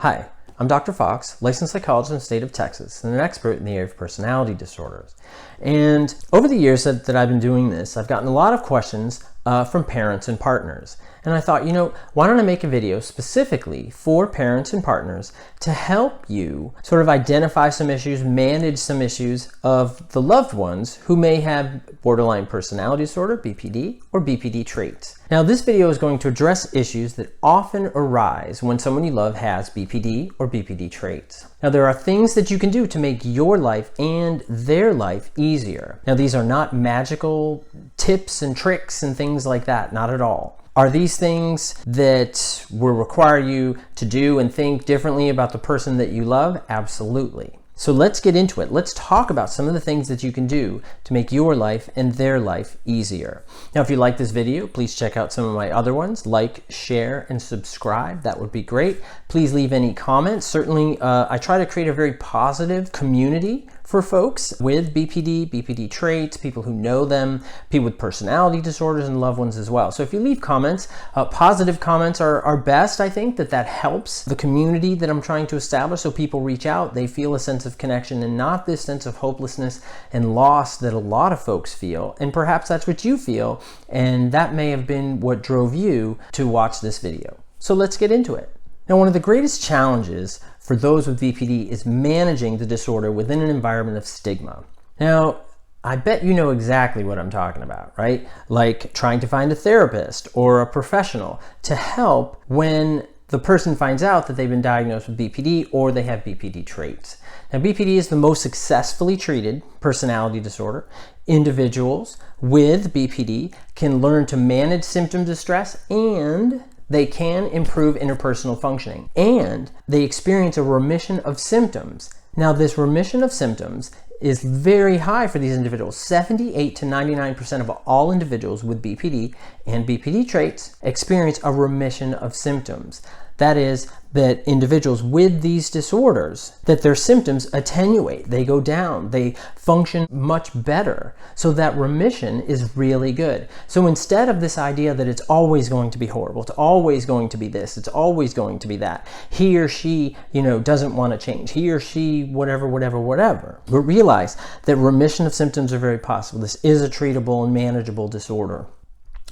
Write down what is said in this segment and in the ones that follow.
Hi, I'm Dr. Fox, licensed psychologist in the state of Texas and an expert in the area of personality disorders. And over the years that I've been doing this, I've gotten a lot of questions from parents and partners. And I thought, why don't I make a video specifically for parents and partners to help you sort of identify some issues, manage some issues of the loved ones who may have borderline personality disorder, BPD, or BPD traits. Now, this video is going to address issues that often arise when someone you love has BPD or BPD traits. Now, there are things that you can do to make your life and their life easier. Now, these are not magical tips and tricks and things like that, not at all. Are these things that will require you to do and think differently about the person that you love? Absolutely. So let's get into it. Let's talk about some of the things that you can do to make your life and their life easier. Now, if you like this video, please check out some of my other ones. Like, share, and subscribe. That would be great. Please leave any comments. Certainly, I try to create a very positive community for folks with BPD, BPD traits, people who know them, people with personality disorders, and loved ones as well. So if you leave comments, positive comments are best. I think that helps the community that I'm trying to establish, so people reach out, they feel a sense of connection and not this sense of hopelessness and loss that a lot of folks feel. And perhaps that's what you feel, and that may have been what drove you to watch this video. So let's get into it. Now, one of the greatest challenges for those with BPD is managing the disorder within an environment of stigma. Now, I bet you know exactly what I'm talking about, right? Like trying to find a therapist or a professional to help when the person finds out that they've been diagnosed with BPD or they have BPD traits. Now, BPD is the most successfully treated personality disorder. Individuals with BPD can learn to manage symptom distress, and they can improve interpersonal functioning, and they experience a remission of symptoms. Now, this remission of symptoms is very high for these individuals. 78 to 99% of all individuals with BPD and BPD traits experience a remission of symptoms. That is, that individuals with these disorders, that their symptoms attenuate, they go down, they function much better. So that remission is really good. So instead of this idea that it's always going to be horrible, it's always going to be this, it's always going to be that, he or she, doesn't want to change, he or she, whatever. But realize that remission of symptoms are very possible. This is a treatable and manageable disorder.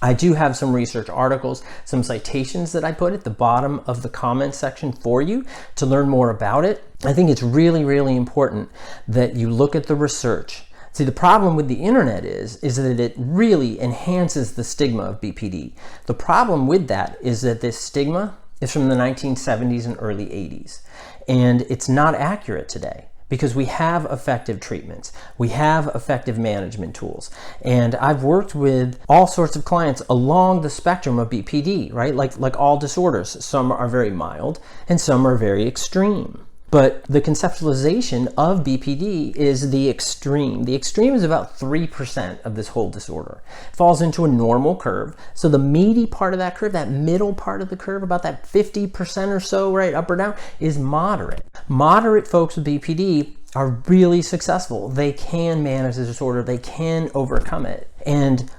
I do have some research articles, some citations that I put at the bottom of the comments section for you to learn more about it. I think it's really, really important that you look at the research. See, the problem with the internet is that it really enhances the stigma of BPD. The problem with that is that this stigma is from the 1970s and early 80s, and it's not accurate today, because we have effective treatments, we have effective management tools. And I've worked with all sorts of clients along the spectrum of BPD, right? Like all disorders. Some are very mild and some are very extreme. But the conceptualization of BPD is the extreme. The extreme is about 3% of this whole disorder. It falls into a normal curve. So the meaty part of that curve, that middle part of the curve, about that 50% or so, right, up or down, is moderate. Moderate folks with BPD are really successful. They can manage the disorder. They can overcome it. And,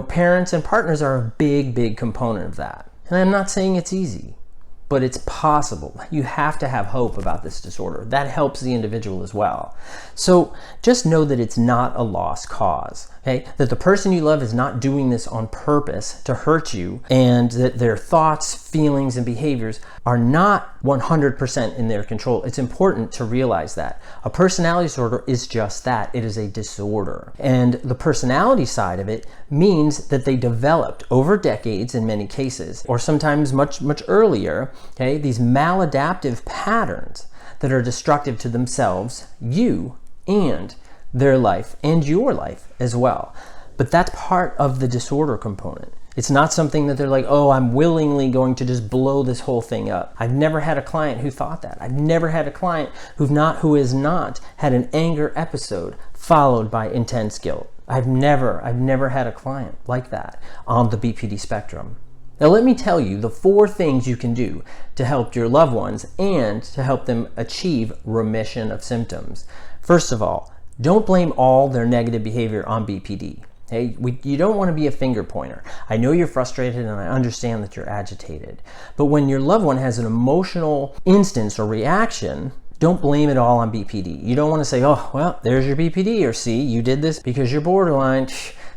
parents and partners are a big, big component of that. And I'm not saying it's easy, but it's possible. You have to have hope about this disorder. That helps the individual as well. So just know that it's not a lost cause, okay? That the person you love is not doing this on purpose to hurt you, and that their thoughts, feelings, and behaviors are not 100% in their control. It's important to realize that. A personality disorder is just that. It is a disorder. And the personality side of it means that they developed over decades in many cases, or sometimes much, much earlier, okay, these maladaptive patterns that are destructive to themselves, you, and their life, and your life as well. But that's part of the disorder component. It's not something that they're like, oh, I'm willingly going to just blow this whole thing up. I've never had a client who thought that. I've never had a client who has not had an anger episode followed by intense guilt. I've never had a client like that on the BPD spectrum. Now, let me tell you the 4 things you can do to help your loved ones and to help them achieve remission of symptoms. First of all, don't blame all their negative behavior on BPD. Hey, you don't want to be a finger pointer. I know you're frustrated and I understand that you're agitated. But when your loved one has an emotional instance or reaction, don't blame it all on BPD. You don't want to say, oh, well, there's your BPD, or see, you did this because you're borderline.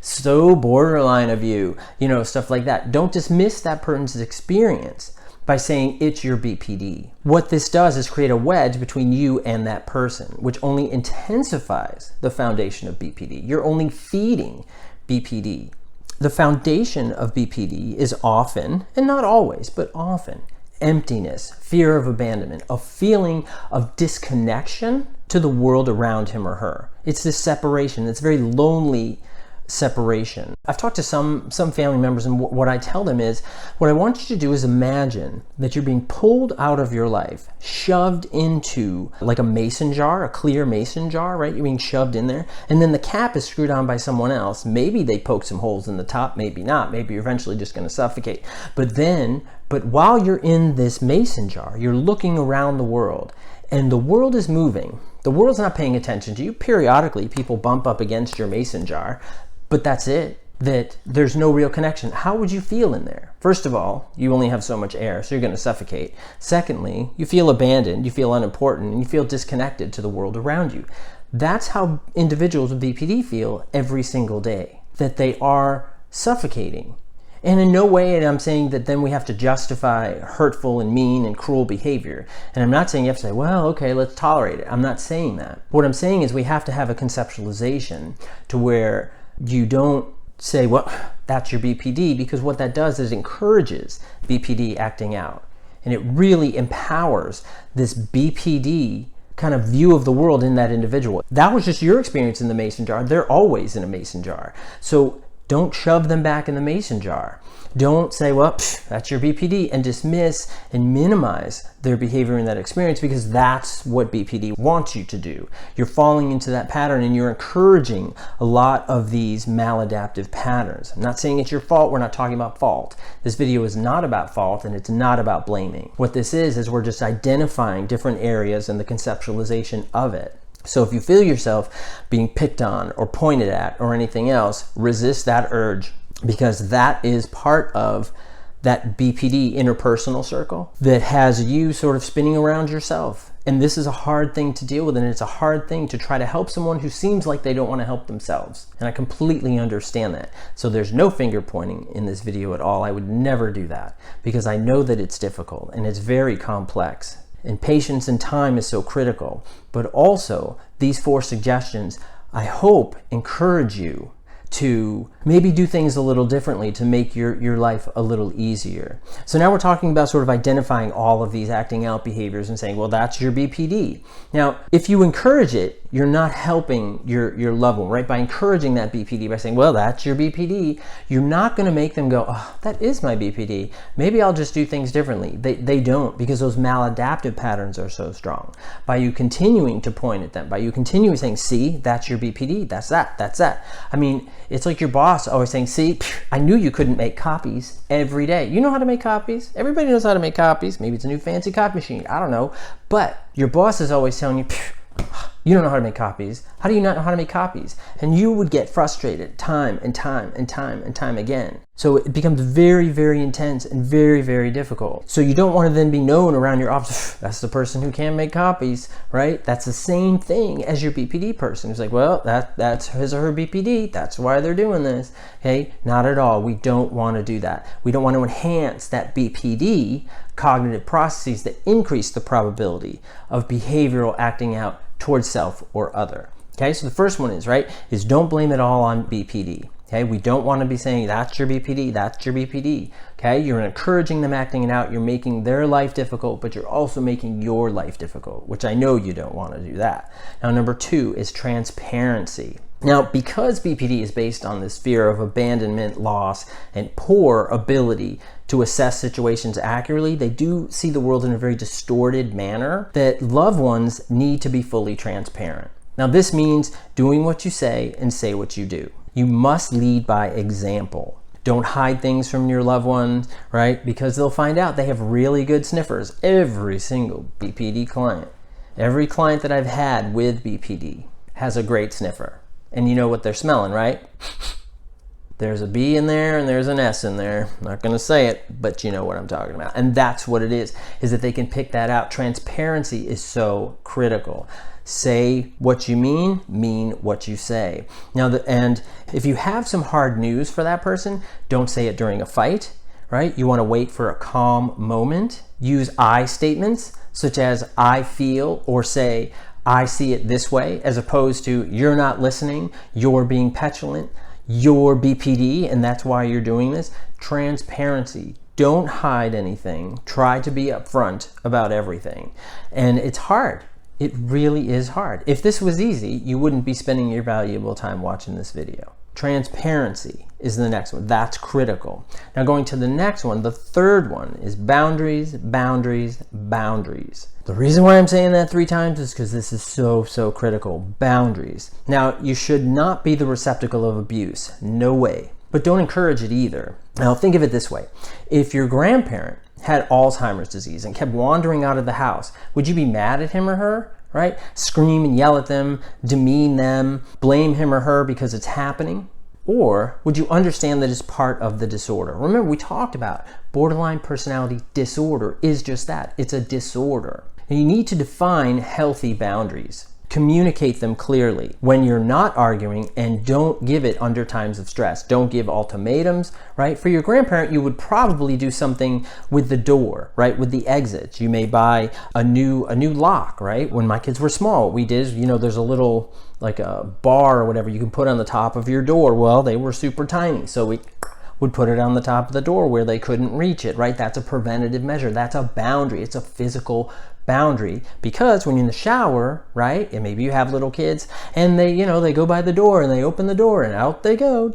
So borderline of you, stuff like that. Don't dismiss that person's experience by saying it's your BPD. What this does is create a wedge between you and that person, which only intensifies the foundation of BPD. You're only feeding BPD. The foundation of BPD is often, and not always, but often, emptiness, fear of abandonment, a feeling of disconnection to the world around him or her. It's this separation. It's very lonely separation. I've talked to some family members, and what I tell them is, what I want you to do is imagine that you're being pulled out of your life, shoved into like a mason jar, a clear mason jar, right? You're being shoved in there, and then the cap is screwed on by someone else. Maybe they poke some holes in the top, maybe not. Maybe you're eventually just going to suffocate. But while you're in this mason jar, you're looking around the world, and the world is moving. The world's not paying attention to you. Periodically, people bump up against your mason jar, but that's it. That there's no real connection. How would you feel in there? First of all, you only have so much air, so you're going to suffocate. Secondly, you feel abandoned, you feel unimportant, and you feel disconnected to the world around you. That's how individuals with BPD feel every single day, that they are suffocating. And in no way am I saying that then we have to justify hurtful and mean and cruel behavior. And I'm not saying you have to say, well, okay, let's tolerate it. I'm not saying that. What I'm saying is we have to have a conceptualization to where you don't say, well, that's your BPD, because what that does is encourages BPD acting out. And it really empowers this BPD kind of view of the world in that individual. That was just your experience in the mason jar. They're always in a mason jar. So don't shove them back in the mason jar. Don't say, well, that's your BPD, and dismiss and minimize their behavior in that experience, because that's what BPD wants you to do. You're falling into that pattern, and you're encouraging a lot of these maladaptive patterns. I'm not saying it's your fault. We're not talking about fault. This video is not about fault, and it's not about blaming. What this is we're just identifying different areas and the conceptualization of it. So if you feel yourself being picked on or pointed at or anything else, resist that urge, because that is part of that BPD interpersonal circle that has you sort of spinning around yourself. And this is a hard thing to deal with, and it's a hard thing to try to help someone who seems like they don't want to help themselves. And I completely understand that. So there's no finger pointing in this video at all. I would never do that, because I know that it's difficult and it's very complex. And patience and time is so critical. But also, these 4 suggestions, I hope, encourage you to maybe do things a little differently to make your life a little easier. So now we're talking about sort of identifying all of these acting out behaviors and saying, well, that's your BPD. Now, if you encourage it, you're not helping your loved one, right? By encouraging that BPD, by saying, well, that's your BPD, you're not going to make them go, oh, that is my BPD. Maybe I'll just do things differently. They don't, because those maladaptive patterns are so strong. By you continuing to point at them, by you continuing saying, see, that's your BPD, that's that. I mean, it's like your boss always saying, see, I knew you couldn't make copies every day. You know how to make copies. Everybody knows how to make copies. Maybe it's a new fancy copy machine. I don't know. But your boss is always telling you, you don't know how to make copies. How do you not know how to make copies? And you would get frustrated time and time again. So it becomes very, very intense and very, very difficult. So you don't want to then be known around your office, that's the person who can't make copies, right? That's the same thing as your BPD person. It's like, well, that's his or her BPD. That's why they're doing this. Okay, not at all. We don't want to do that. We don't want to enhance that BPD cognitive processes that increase the probability of behavioral acting out towards self or other. Okay, so the first one is don't blame it all on BPD. Okay, we don't want to be saying that's your BPD, that's your BPD. Okay, you're encouraging them acting it out, you're making their life difficult, but you're also making your life difficult, which I know you don't want to do that. Now, number 2 is transparency. Now, because BPD is based on this fear of abandonment, loss, and poor ability to assess situations accurately, they do see the world in a very distorted manner, that loved ones need to be fully transparent. Now, this means doing what you say and say what you do. You must lead by example. Don't hide things from your loved ones, right? Because they'll find out they have really good sniffers. Every single BPD client, every client that I've had with BPD has a great sniffer. And you know what they're smelling, right? There's a B in there and there's an S in there. I'm not going to say it, but you know what I'm talking about. And that's what it is that they can pick that out. Transparency is so critical. Say what you mean what you say. Now, and if you have some hard news for that person, don't say it during a fight, right? You want to wait for a calm moment. Use I statements, such as I feel, or say, I see it this way, as opposed to you're not listening, you're being petulant, you're BPD, and that's why you're doing this. Transparency. Don't hide anything. Try to be upfront about everything. And it's hard. It really is hard. If this was easy, you wouldn't be spending your valuable time watching this video. Transparency is the next one. That's critical. Now going to the next one, the third one is boundaries, boundaries, boundaries. The reason why I'm saying that 3 times is because this is so critical. Boundaries. Now, you should not be the receptacle of abuse. No way. But don't encourage it either. Now think of it this way. If your grandparent had Alzheimer's disease and kept wandering out of the house, would you be mad at him or her? Right? Scream and yell at them, demean them, blame him or her because it's happening? Or would you understand that it's part of the disorder? Remember, we talked about borderline personality disorder is just that. It's a disorder. And you need to define healthy boundaries. Communicate them clearly when you're not arguing, and don't give it under times of stress. Don't give ultimatums, right? For your grandparent, you would probably do something with the door, right? With the exits. You may buy a new lock, right? When my kids were small, what we did is, there's a little, like a bar or whatever you can put on the top of your door. Well, they were super tiny, so we would put it on the top of the door where they couldn't reach it, right? That's a preventative measure. That's a boundary. It's a physical boundary, because when you're in the shower, right, and maybe you have little kids and they go by the door and they open the door and out they go,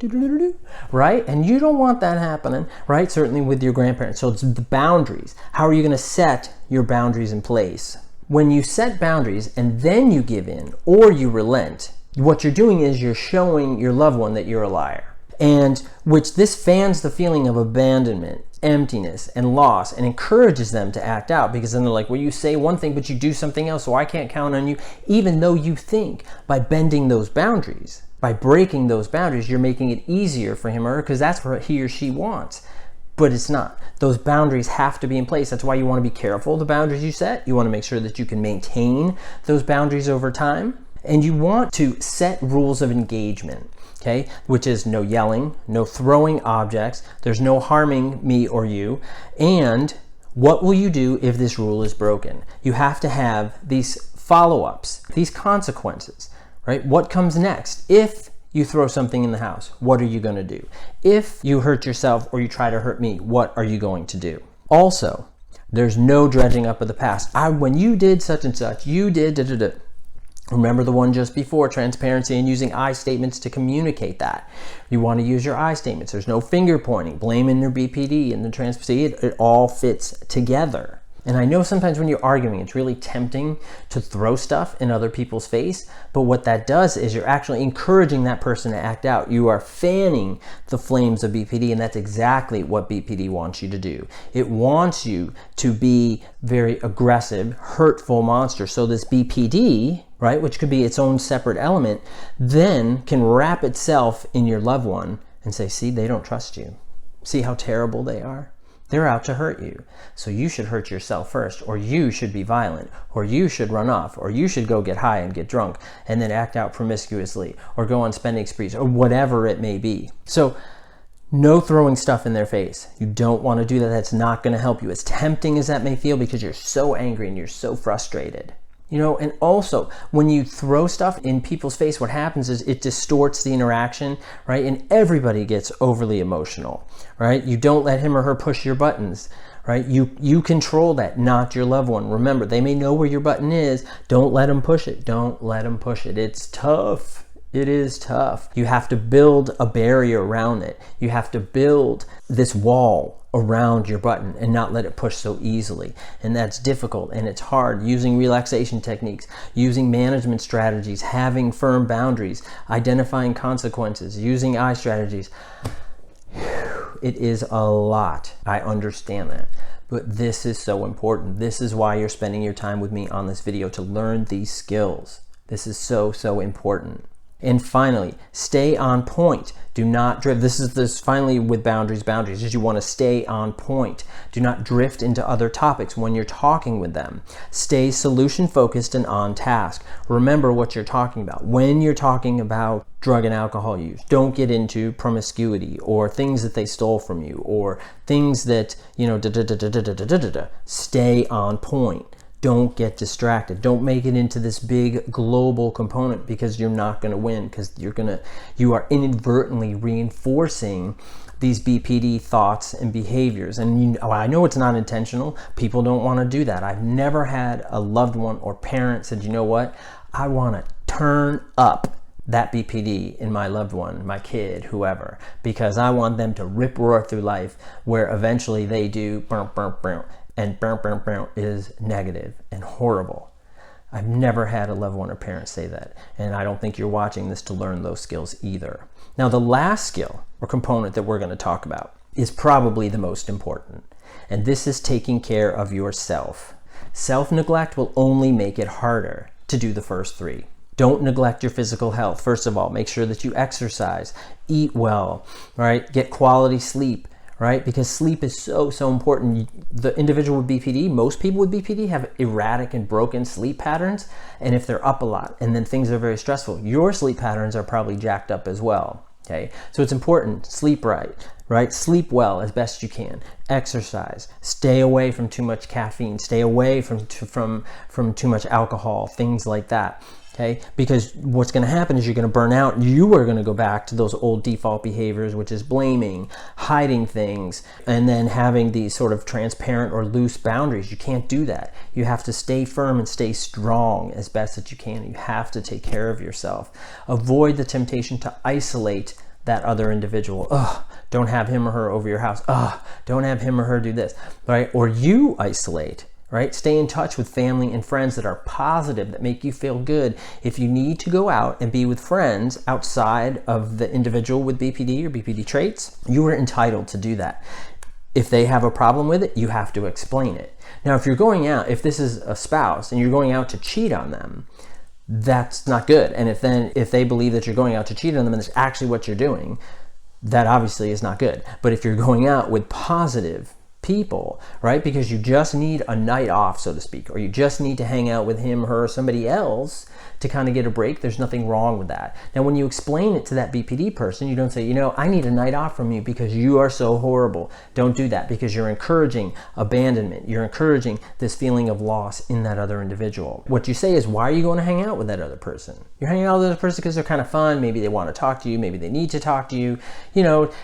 right? And you don't want that happening, right? Certainly with your grandparents. So it's the boundaries. How are you going to set your boundaries in place? When you set boundaries and then you give in or you relent, what you're doing is you're showing your loved one that you're a liar. And which this fans the feeling of abandonment, emptiness, and loss, and encourages them to act out, because then they're like, well, you say one thing but you do something else, so I can't count on you. Even though you think by bending those boundaries, by breaking those boundaries, you're making it easier for him or her, because that's what he or she wants. But it's not. Those boundaries have to be in place. That's why you want to be careful of the boundaries you set. You want to make sure that you can maintain those boundaries over time. And you want to set rules of engagement. Okay, which is no yelling, no throwing objects, there's no harming me or you, and what will you do if this rule is broken? You have to have these follow-ups, these consequences, right? What comes next? If you throw something in the house, what are you going to do? If you hurt yourself or you try to hurt me, what are you going to do? Also, there's no dredging up of the past. When you did such and such, you did da-da-da. Remember the one just before, transparency and using I statements to communicate that. You want to use your I statements. There's no finger pointing, blaming your BPD and the transparency. It all fits together. And I know sometimes when you're arguing, it's really tempting to throw stuff in other people's face. But what that does is you're actually encouraging that person to act out. You are fanning the flames of BPD, and that's exactly what BPD wants you to do. It wants you to be very aggressive, hurtful monster. So this BPD, right, which could be its own separate element, then can wrap itself in your loved one and say, see, they don't trust you. See how terrible they are? They're out to hurt you. So you should hurt yourself first, or you should be violent, or you should run off, or you should go get high and get drunk and then act out promiscuously, or go on spending sprees, or whatever it may be. So no throwing stuff in their face. You don't want to do that. That's not going to help you. As tempting as that may feel, because you're so angry and you're so frustrated. And also when you throw stuff in people's face, what happens is it distorts the interaction, right? And everybody gets overly emotional, right? You don't let him or her push your buttons, right? You control that, not your loved one. Remember, they may know where your button is. Don't let them push it. Don't let them push it. It's tough. It is tough. You have to build a barrier around it. You have to build this wall around your button and not let it push so easily. And that's difficult and it's hard. Using relaxation techniques, using management strategies, having firm boundaries, identifying consequences, using I strategies. It is a lot. I understand that. But this is so important. This is why you're spending your time with me on this video, to learn these skills. This is so important. And finally, stay on point. Do not drift. This is finally with boundaries is you want to stay on point. Do not drift into other topics when you're talking with them. Stay solution focused and on task. Remember what you're talking about. When you're talking about drug and alcohol use, don't get into promiscuity or things that they stole from you or things that, Stay on point. Don't get distracted. Don't make it into this big global component, because you're not going to win, because you are inadvertently reinforcing these BPD thoughts and behaviors. And I know it's not intentional. People don't want to do that. I've never had a loved one or parent said, you know what, I want to turn up that BPD in my loved one, my kid, whoever, because I want them to rip roar through life, where eventually they do burn, and burn is negative and horrible. I've never had a loved one or parent say that, and I don't think you're watching this to learn those skills either. Now, the last skill or component that we're going to talk about is probably the most important, and this is taking care of yourself. Self-neglect will only make it harder to do the first three. Don't neglect your physical health. First of all, make sure that you exercise, eat well, right? Get quality sleep, right? Because sleep is so important. The individual with BPD, most people with BPD have erratic and broken sleep patterns. And if they're up a lot and then things are very stressful, your sleep patterns are probably jacked up as well. Okay, so it's important. Sleep right? Sleep well as best you can. Exercise. Stay away from too much caffeine. Stay away from too much alcohol. Things like that. Okay, because what's going to happen is you're going to burn out. You are going to go back to those old default behaviors, which is blaming, hiding things, and then having these sort of transparent or loose boundaries. You can't do that. You have to stay firm and stay strong as best that you can. You have to take care of yourself. Avoid the temptation to isolate that other individual. Don't have him or her over your house. Don't have him or her do this, right? Or you isolate. Right? Stay in touch with family and friends that are positive, that make you feel good. If you need to go out and be with friends outside of the individual with BPD or BPD traits, you are entitled to do that. If they have a problem with it, you have to explain it. Now, if you're going out, if this is a spouse and you're going out to cheat on them, that's not good. And if they believe that you're going out to cheat on them and that's actually what you're doing, that obviously is not good. But if you're going out with positive people, right? Because you just need a night off, so to speak, or you just need to hang out with him, her, or somebody else to kind of get a break, there's nothing wrong with that. Now, when you explain it to that BPD person, you don't say, I need a night off from you because you are so horrible. Don't do that, because you're encouraging abandonment. You're encouraging this feeling of loss in that other individual. What you say is, why are you going to hang out with that other person? You're hanging out with that other person because they're kind of fun. Maybe they want to talk to you. Maybe they need to talk to you.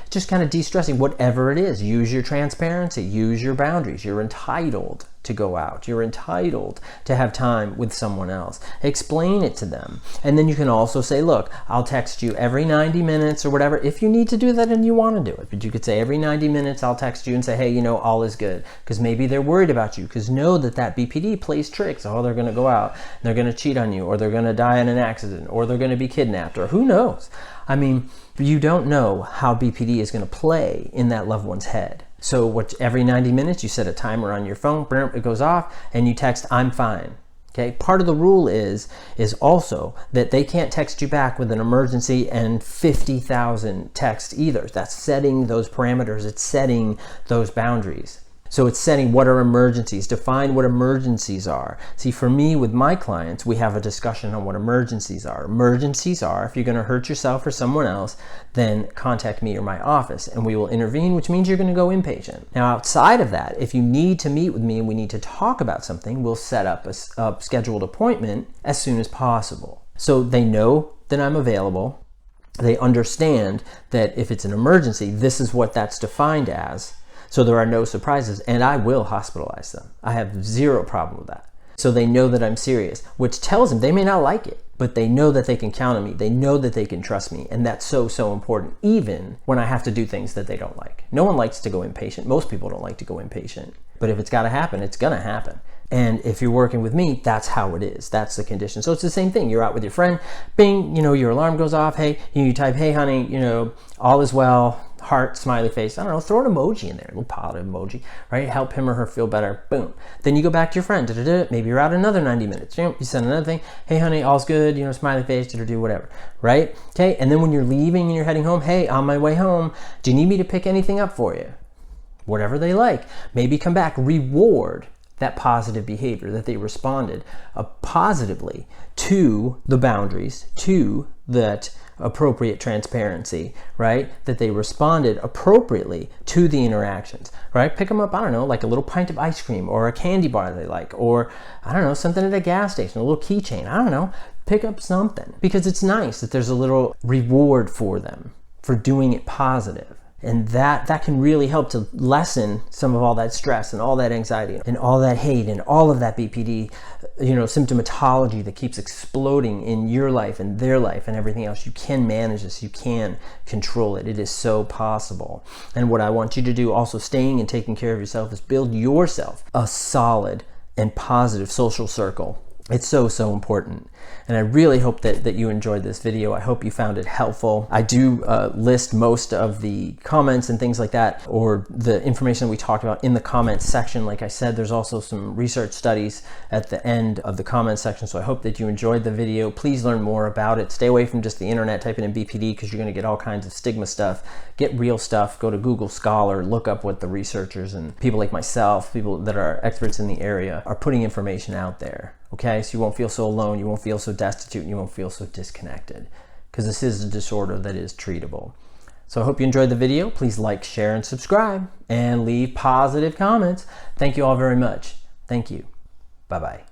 Just kind of de-stressing, whatever it is. Use your transparency. Use your boundaries. You're entitled to go out. You're entitled to have time with someone else. Explain it to them. And then you can also say, look, I'll text you every 90 minutes or whatever, if you need to do that and you want to do it. But you could say every 90 minutes I'll text you and say, hey, all is good. Because maybe they're worried about you, because know that BPD plays tricks. They're going to go out and they're going to cheat on you, or they're going to die in an accident, or they're going to be kidnapped, or who knows. You don't know how BPD is going to play in that loved one's head. So every 90 minutes, you set a timer on your phone, it goes off, and you text, I'm fine. Okay. Part of the rule is also that they can't text you back with an emergency and 50,000 texts either. That's setting those parameters. It's setting those boundaries. So it's setting what are emergencies, define what emergencies are. See, for me, with my clients, we have a discussion on what emergencies are. Emergencies are, if you're going to hurt yourself or someone else, then contact me or my office and we will intervene, which means you're going to go inpatient. Now, outside of that, if you need to meet with me and we need to talk about something, we'll set up a scheduled appointment as soon as possible. So they know that I'm available. They understand that if it's an emergency, this is what that's defined as. So there are no surprises, and I will hospitalize them. I have zero problem with that. So they know that I'm serious, which tells them they may not like it, but they know that they can count on me. They know that they can trust me, and that's so important, even when I have to do things that they don't like. No one likes to go inpatient. Most people don't like to go inpatient. But if it's got to happen, it's going to happen. And if you're working with me, that's how it is. That's the condition. So it's the same thing. You're out with your friend, bing, your alarm goes off. Hey, you type, hey, honey, all is well. heart, smiley face, I don't know, throw an emoji in there, a little positive emoji, right? Help him or her feel better, boom. Then you go back to your friend, maybe you're out another 90 minutes, you send another thing, hey honey, all's good, smiley face, whatever, right? Okay, and then when you're leaving and you're heading home, hey, on my way home, do you need me to pick anything up for you? Whatever they like. Maybe come back, reward that positive behavior, that they responded positively to the boundaries, to that appropriate transparency, right? That they responded appropriately to the interactions, right? Pick them up, I don't know, like a little pint of ice cream or a candy bar they like, or I don't know, something at a gas station, a little keychain, I don't know. Pick up something, because it's nice that there's a little reward for them for doing it positive. And that can really help to lessen some of all that stress and all that anxiety and all that hate and all of that BPD, symptomatology that keeps exploding in your life and their life and everything else. You can manage this. You can control it. It is so possible. And what I want you to do, also staying and taking care of yourself, is build yourself a solid and positive social circle. It's so, so important. And I really hope that you enjoyed this video. I hope you found it helpful. I do list most of the comments and things like that, or the information that we talked about, in the comments section. Like I said, there's also some research studies at the end of the comments section. So I hope that you enjoyed the video. Please learn more about it. Stay away from just the internet, type it in BPD, because you're going to get all kinds of stigma stuff. Get real stuff. Go to Google Scholar, look up what the researchers and people like myself, people that are experts in the area, are putting information out there. Okay, so you won't feel so alone, you won't feel so destitute, and you won't feel so disconnected, because this is a disorder that is treatable. So I hope you enjoyed the video. Please like, share, and subscribe, and leave positive comments. Thank you all very much. Thank you. Bye-bye.